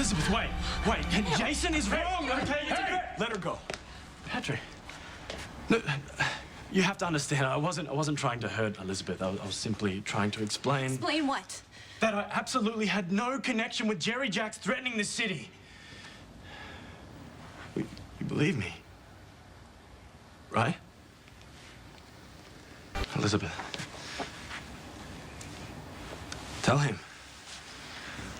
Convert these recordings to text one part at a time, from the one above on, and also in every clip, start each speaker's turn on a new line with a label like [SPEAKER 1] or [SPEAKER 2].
[SPEAKER 1] Elizabeth, wait. Jason is wrong, okay?
[SPEAKER 2] Hey, let her go.
[SPEAKER 1] Patrick. No, you have to understand, I wasn't trying to hurt Elizabeth. I was simply trying to explain...
[SPEAKER 3] Explain what?
[SPEAKER 1] That I absolutely had no connection with Jerry Jacks threatening the city. You believe me? Right? Elizabeth. Tell him.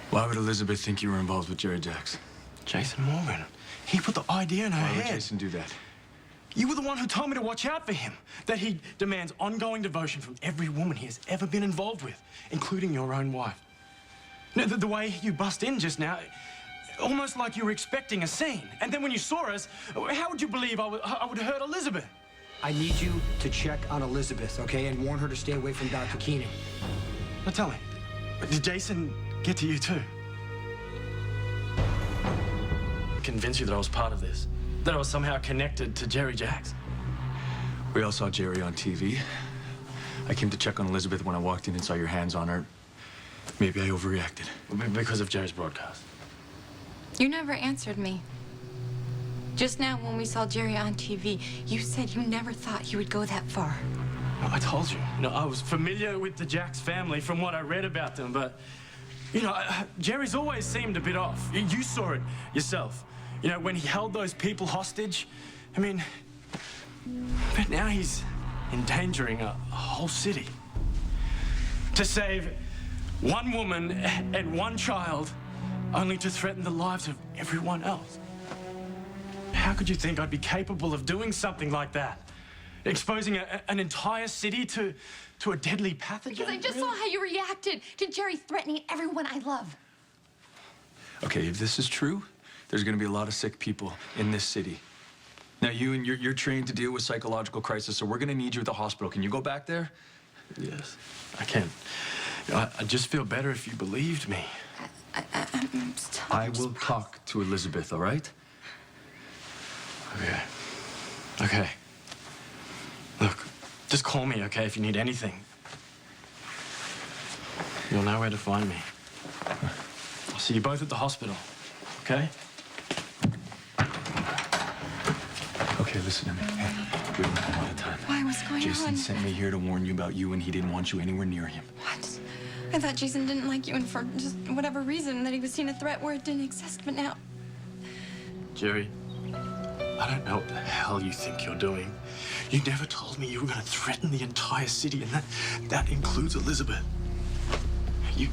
[SPEAKER 2] Why would Elizabeth think you were involved with Jerry Jacks?
[SPEAKER 1] Jason Morgan. He put the idea in her
[SPEAKER 2] Why
[SPEAKER 1] head.
[SPEAKER 2] would Jason do that?
[SPEAKER 1] You were the one who told me to watch out for him. That he demands ongoing devotion from every woman he has ever been involved with, including your own wife. No, the way you bust in just now, almost like you were expecting a scene. And then when you saw us, how would you believe I would hurt Elizabeth?
[SPEAKER 4] I need you to check on Elizabeth, okay? And warn her to stay away from Dr. Keenan.
[SPEAKER 1] Now tell me, did Jason get to you too? Convince you that I was part of this? That I was somehow connected to Jerry Jacks?
[SPEAKER 2] We all saw Jerry on TV. I came to check on Elizabeth when I walked in and saw your hands on her. Maybe I overreacted.
[SPEAKER 1] Because of Jerry's broadcast.
[SPEAKER 3] You never answered me. Just now, when we saw Jerry on TV, you said you never thought he would go that far.
[SPEAKER 1] I told you. I was familiar with the Jacks family from what I read about them, but, Jerry's always seemed a bit off. You saw it yourself. When he held those people hostage. But now he's endangering a whole city. To save one woman and one child, only to threaten the lives of everyone else. How could you think I'd be capable of doing something like that? Exposing an entire city to a deadly pathogen?
[SPEAKER 3] Because I just saw how you reacted to Jerry threatening everyone I love.
[SPEAKER 2] Okay, if this is true, there's going to be a lot of sick people in this city. Now, Ewen, you're trained to deal with psychological crisis, so we're going to need you at the hospital. Can you go back there?
[SPEAKER 1] Yes, I can. I just feel better if you believed me.
[SPEAKER 2] I will talk to Elizabeth, all right?
[SPEAKER 1] Okay. Look, just call me, okay, if you need anything. You'll know where to find me. I'll see you both at the hospital, okay?
[SPEAKER 2] Okay, listen to me. Hey, we don't have a lot of time.
[SPEAKER 3] Why? What's going on?
[SPEAKER 2] Jason sent me here to warn you about you, and he didn't want you anywhere near him.
[SPEAKER 3] What? I thought Jason didn't like you, and for just whatever reason, that he was seeing a threat where it didn't exist, but now...
[SPEAKER 1] Jerry, I don't know what the hell you think you're doing. You never told me you were going to threaten the entire city, and that includes Elizabeth. You've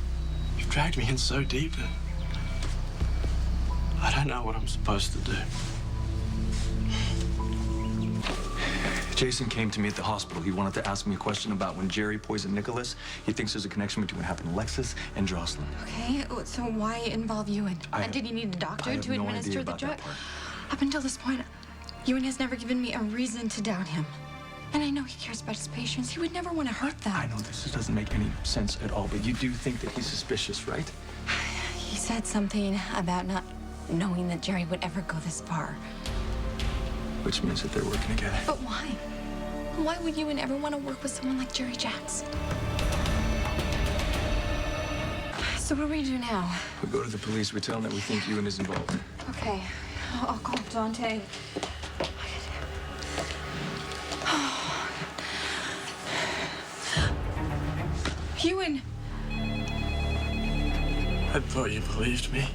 [SPEAKER 1] dragged me in so deep that I don't know what I'm supposed to do.
[SPEAKER 2] Jason came to me at the hospital. He wanted to ask me a question about when Jerry poisoned Nicholas. He thinks there's a connection between what happened to Alexis and Jocelyn.
[SPEAKER 3] Okay, so why involve Ewen? And did he need a doctor to administer the drug? Up until this point, Ewen has never given me a reason to doubt him. And I know he cares about his patients. He would never want to hurt them.
[SPEAKER 2] I know this doesn't make any sense at all, but you do think that he's suspicious, right?
[SPEAKER 3] He said something about not knowing that Jerry would ever go this far.
[SPEAKER 2] Which means that they're working together.
[SPEAKER 3] But why? Why would Ewen ever want to work with someone like Jerry Jacks? So what do we do now?
[SPEAKER 2] We go to the police. We tell them that we think Ewen is involved.
[SPEAKER 3] Okay. I'll call Dante. Ewen!
[SPEAKER 1] I thought you believed me.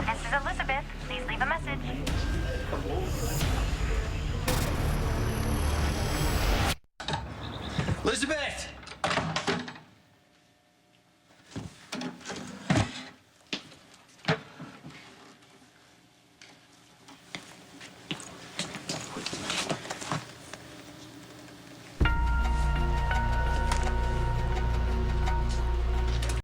[SPEAKER 5] This is Elizabeth. Please leave a message.
[SPEAKER 4] Elizabeth!